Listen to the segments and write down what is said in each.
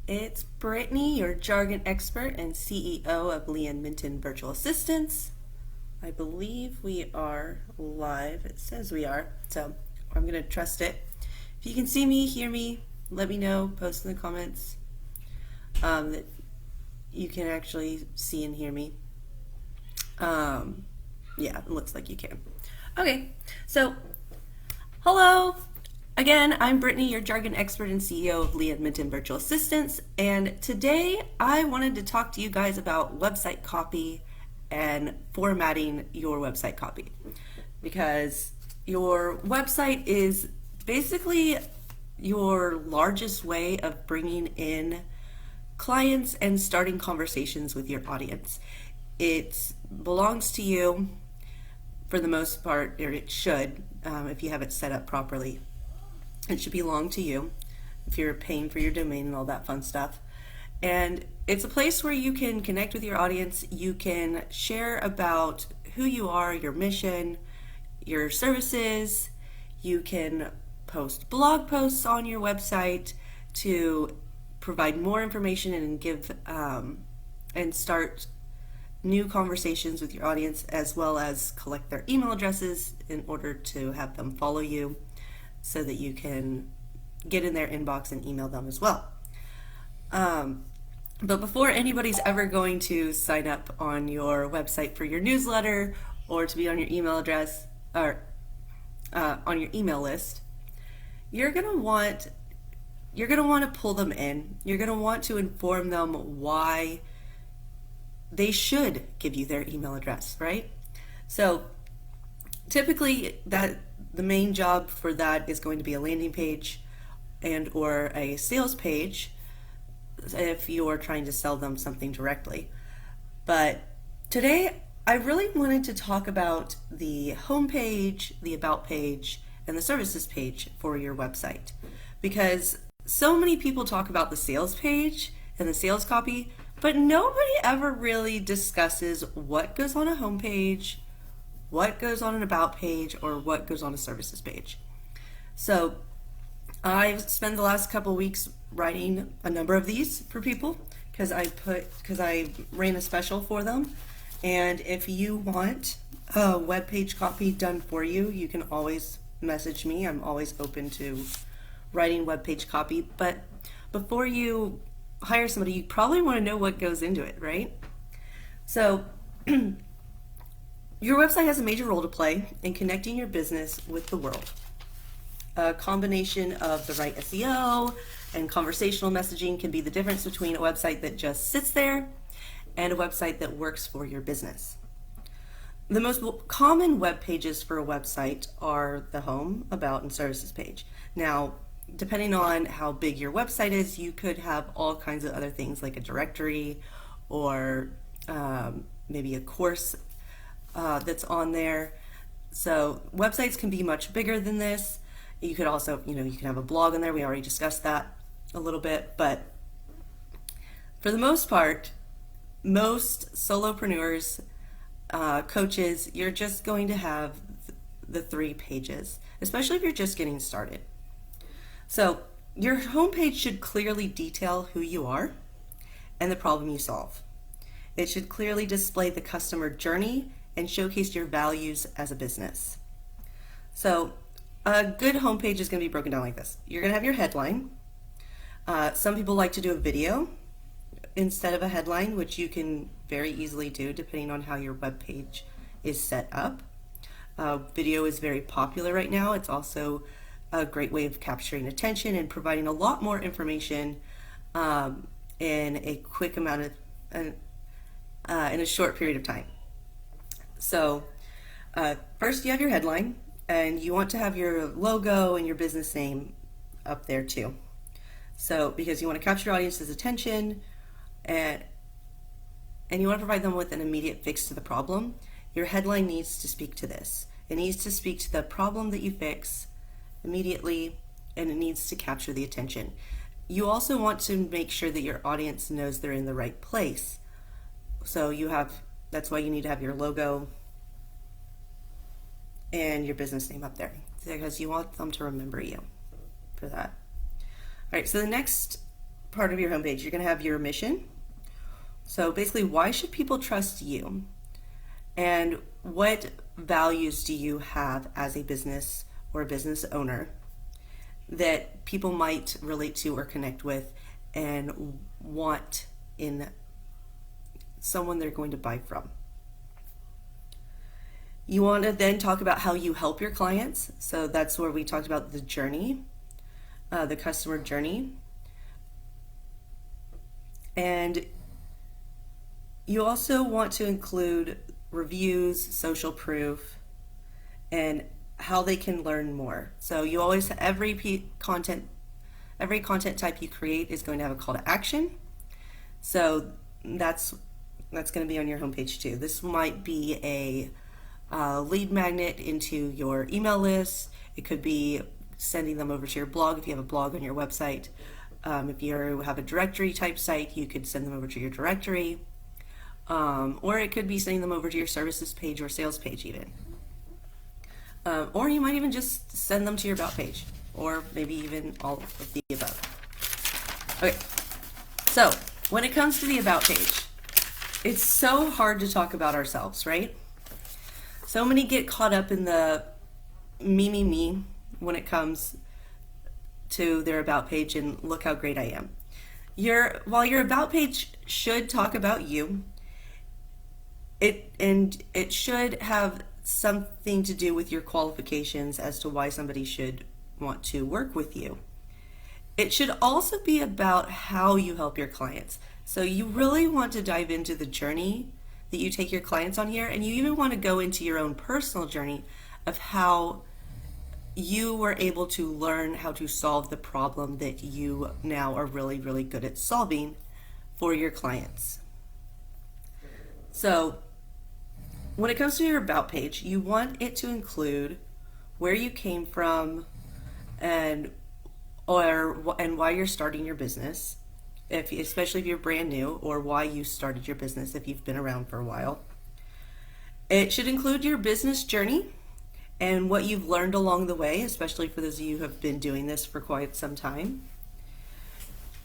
It's Brittany, your jargon expert and CEO of Lee and Minton Virtual Assistants. I believe we are live. It says we are, so I'm going to trust it. If you can see me, hear me, let me know, post in the comments that you can actually see and hear me. Yeah, it looks like you can. Okay, so hello. Again, I'm Brittany, your jargon expert and CEO of Lee and Minton Virtual Assistants, and today I wanted to talk to you guys about website copy and formatting your website copy, because your website is basically your largest way of bringing in clients and starting conversations with your audience. It belongs to you for the most part, or it should, if you have it set up properly. It should belong to you if you're paying for your domain and all that fun stuff. And it's a place where you can connect with your audience. You can share about who you are, your mission, your services. You can post blog posts on your website to provide more information and give and start new conversations with your audience, as well as collect their email addresses in order to have them follow you, so that you can get in their inbox and email them as well. But before anybody's ever going to sign up on your website for your newsletter or to be on your email address or on your email list, you're gonna want to pull them in. You're gonna want to inform them why they should give you their email address, right? So typically the main job for that is going to be a landing page and or a sales page if you're trying to sell them something directly. But today I really wanted to talk about the home page, the about page, and the services page for your website, because so many people talk about the sales page and the sales copy, but nobody ever really discusses what goes on a home page, what goes on an about page, or what goes on a services page. So I've spent the last couple weeks writing a number of these for people because I ran a special for them. And if you want a web page copy done for you, you can always message me. I'm always open to writing web page copy. But before you hire somebody, you probably want to know what goes into it, right? So your website has a major role to play in connecting your business with the world. A combination of the right SEO and conversational messaging can be the difference between a website that just sits there and a website that works for your business. The most common web pages for a website are the home, about, and services page. Now, depending on how big your website is, you could have all kinds of other things like a directory or maybe a course that's on there. So websites can be much bigger than this. You could also, you can have a blog on there. We already discussed that a little bit, but for the most part, most solopreneurs, coaches, you're just going to have the 3 pages, especially if you're just getting started. So your homepage should clearly detail who you are and the problem you solve. It should clearly display the customer journey and showcase your values as a business. So a good homepage is going to be broken down like this. You're going to have your headline. Some people like to do a video instead of a headline, which you can very easily do depending on how your web page is set up. Video is very popular right now. It's also a great way of capturing attention and providing a lot more information in a quick amount of in a short period of time. So first you have your headline, and you want to have your logo and your business name up there too. So because you want to capture your audience's attention and you want to provide them with an immediate fix to the problem, your headline needs to speak to this. It needs to speak to the problem that you fix immediately, and it needs to capture the attention. You also want to make sure that your audience knows they're in the right place. So that's why you need to have your logo and your business name up there, because you want them to remember you for that. All right, so the next part of your homepage, you're going to have your mission. So basically, why should people trust you? And what values do you have as a business or a business owner that people might relate to or connect with and want in someone they're going to buy from? You want to then talk about how you help your clients. So that's where we talked about the journey, the customer journey. And you also want to include reviews, social proof, and how they can learn more. So you always, every content type you create is going to have a call to action. So that's going to be on your homepage too. This might be a lead magnet into your email list. It could be sending them over to your blog if you have a blog on your website. If you have a directory type site, you could send them over to your directory. Or it could be sending them over to your services page or sales page even. Or you might even just send them to your about page, or maybe even all of the above. Okay, so when it comes to the about page, it's so hard to talk about ourselves, right? So many get caught up in the me when it comes to their about page and look how great I am. While your about page should talk about you, it should have something to do with your qualifications as to why somebody should want to work with you. It should also be about how you help your clients. So you really want to dive into the journey that you take your clients on here, and you even want to go into your own personal journey of how you were able to learn how to solve the problem that you now are really, really good at solving for your clients. So when it comes to your about page, you want it to include where you came from and why you're starting your business, especially if you're brand new, or why you started your business if you've been around for a while. It should include your business journey and what you've learned along the way, especially for those of you who have been doing this for quite some time.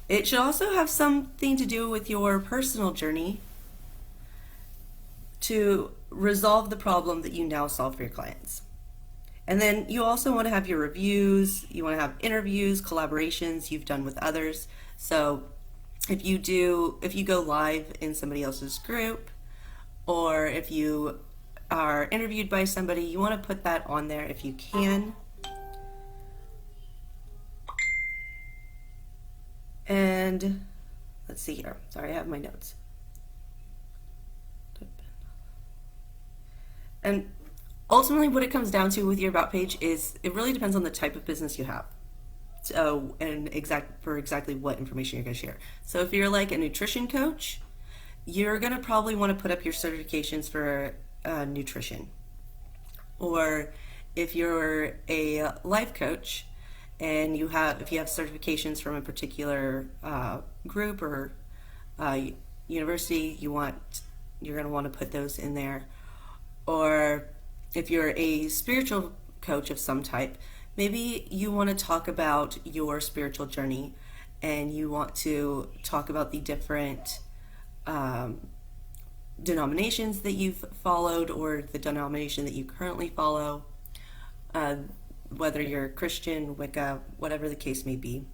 It should also have something to do with your personal journey to resolve the problem that you now solve for your clients. And then you also want to have your reviews, you want to have interviews, collaborations you've done with others. So if you go live in somebody else's group, or if you are interviewed by somebody, you want to put that on there if you can. And let's see here. Sorry, I have my notes. And ultimately what it comes down to with your about page is it really depends on the type of business you have. So, and exactly what information you're going to share. So if you're like a nutrition coach, you're going to probably want to put up your certifications for nutrition. Or if you're a life coach and if you have certifications from a particular group or university, you're going to want to put those in there. Or if you're a spiritual coach of some type, maybe you want to talk about your spiritual journey and you want to talk about the different denominations that you've followed or the denomination that you currently follow, whether you're Christian, Wicca, whatever the case may be.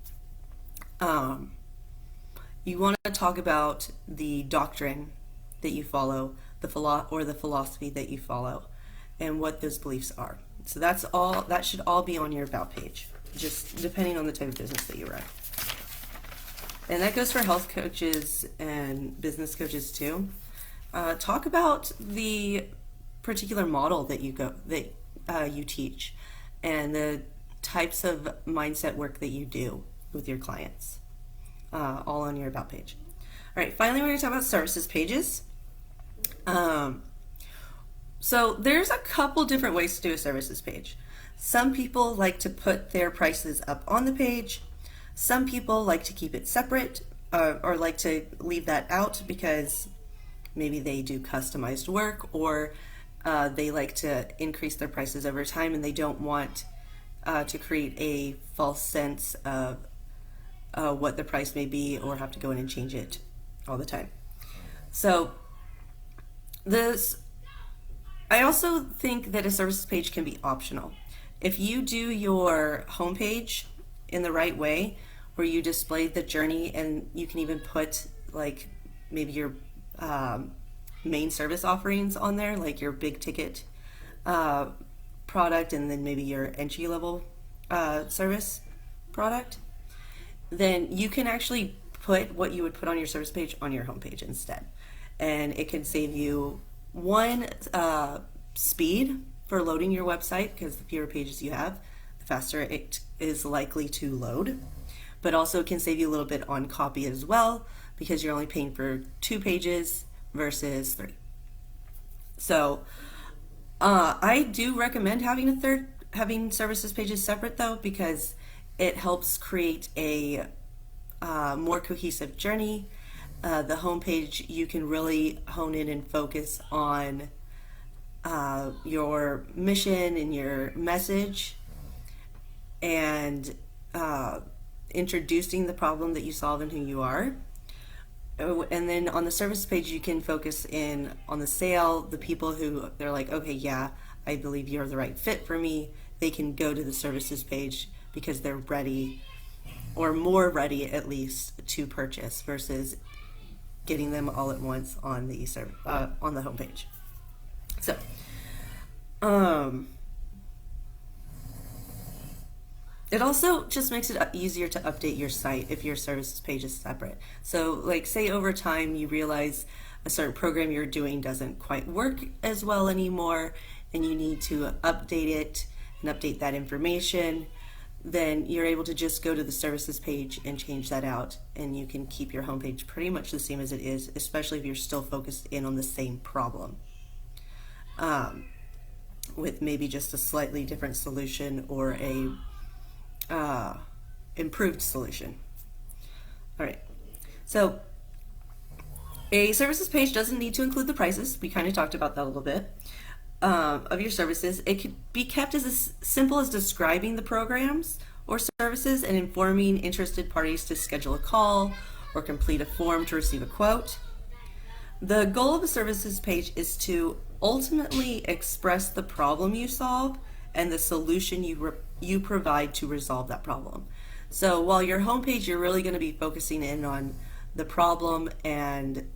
You want to talk about the doctrine that you follow, the philosophy that you follow, and what those beliefs are. So that should all be on your about page, just depending on the type of business that you run. And that goes for health coaches and business coaches too. Talk about the particular model that you teach and the types of mindset work that you do with your clients, all on your about page. All right, finally, we're going to talk about services pages. So there's a couple different ways to do a services page. Some people like to put their prices up on the page. Some people like to keep it separate or like to leave that out because maybe they do customized work, or they like to increase their prices over time and they don't want to create a false sense of what the price may be or have to go in and change it all the time. So I also think that a services page can be optional. If you do your homepage in the right way, where you display the journey, and you can even put like maybe your main service offerings on there, like your big ticket product, and then maybe your entry level service product, then you can actually put what you would put on your service page on your homepage instead. And it can save you one, speed for loading your website, because the fewer pages you have, the faster it is likely to load. But also it can save you a little bit on copy as well, because you're only paying for 2 pages versus 3. So I do recommend having services pages separate though, because it helps create a more cohesive journey. The homepage, you can really hone in and focus on your mission and your message, and introducing the problem that you solve and who you are. And then on the service page, you can focus in on the sale, the people who they're like, okay, yeah, I believe you're the right fit for me. They can go to the services page because they're ready, or more ready at least, to purchase, versus getting them all at once on the homepage. So, it also just makes it easier to update your site if your services page is separate. So like, say over time you realize a certain program you're doing doesn't quite work as well anymore, and you need to update it and update that information, then you're able to just go to the services page and change that out, and you can keep your homepage pretty much the same as it is, especially if you're still focused in on the same problem, with maybe just a slightly different solution or a improved solution. All right, so a services page doesn't need to include the prices. We kind of talked about that a little bit. Of your services. It could be kept as simple as describing the programs or services and informing interested parties to schedule a call or complete a form to receive a quote. The goal of a services page is to ultimately express the problem you solve and the solution you provide to resolve that problem. So while your homepage, you're really going to be focusing in on the problem and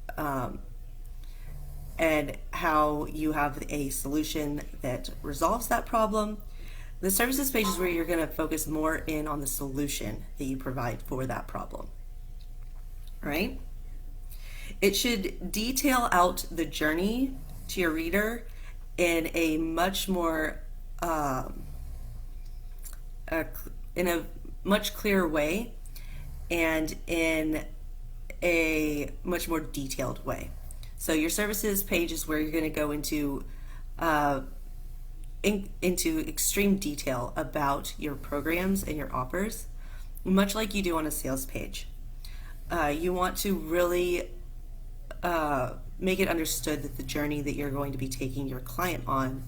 how you have a solution that resolves that problem, the services page is where you're going to focus more in on the solution that you provide for that problem. Right? It should detail out the journey to your reader in a much more in a much clearer way, and in a much more detailed way. So your services page is where you're going to go into extreme detail about your programs and your offers, much like you do on a sales page. You want to really make it understood that the journey that you're going to be taking your client on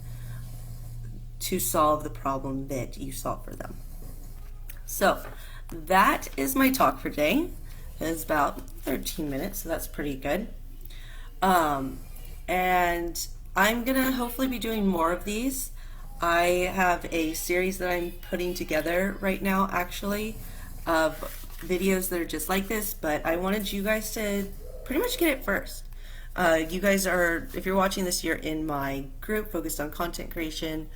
to solve the problem that you solve for them. So that is my talk for today. It's about 13 minutes, so that's pretty good. And I'm gonna hopefully be doing more of these. I have a series that I'm putting together right now, actually, of videos that are just like this, but I wanted you guys to pretty much get it first. You guys are, if you're watching this, you're in my group focused on content creation,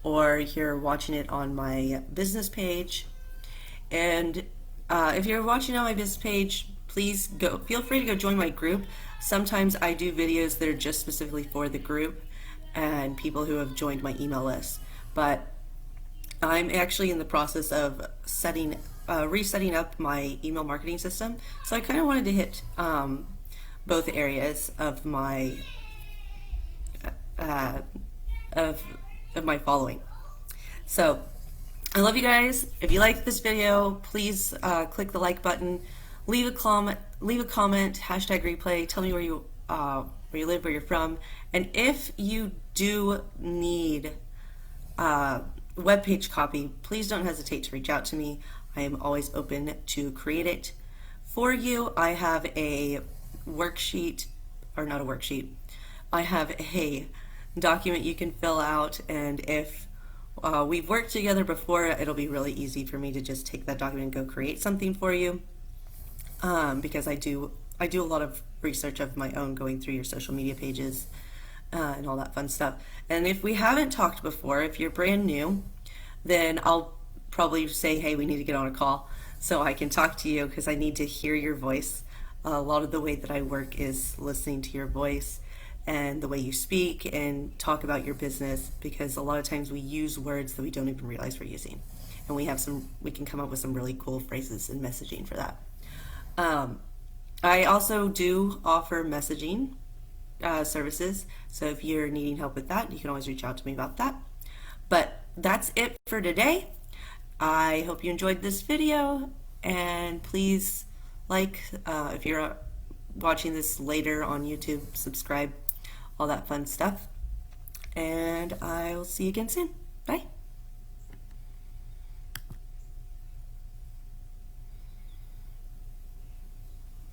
or you're watching it on my business page. And if you're watching on my business page, please feel free to go join my group. Sometimes I do videos that are just specifically for the group and people who have joined my email list. But I'm actually in the process of resetting up my email marketing system. So I kind of wanted to hit both areas of my of my following. So I love you guys. If you like this video, please click the like button, leave a comment, #replay, tell me where you live, where you're from, and if you do need webpage copy, please don't hesitate to reach out to me. I am always open to create it for you. I have a worksheet, or not a worksheet, I have a document you can fill out, and if we've worked together before, it'll be really easy for me to just take that document and go create something for you, because I do a lot of research of my own, going through your social media pages and all that fun stuff. And if we haven't talked before, if you're brand new, then I'll probably say, hey, we need to get on a call so I can talk to you, because I need to hear your voice. A lot of the way that I work is listening to your voice and the way you speak and talk about your business, because a lot of times we use words that we don't even realize we're using, and we can come up with some really cool phrases and messaging for that. I also do offer messaging services, so if you're needing help with that, you can always reach out to me about that. But that's it for today. I hope you enjoyed this video, and please if you're watching this later on YouTube, subscribe, all that fun stuff, and I'll see you again soon.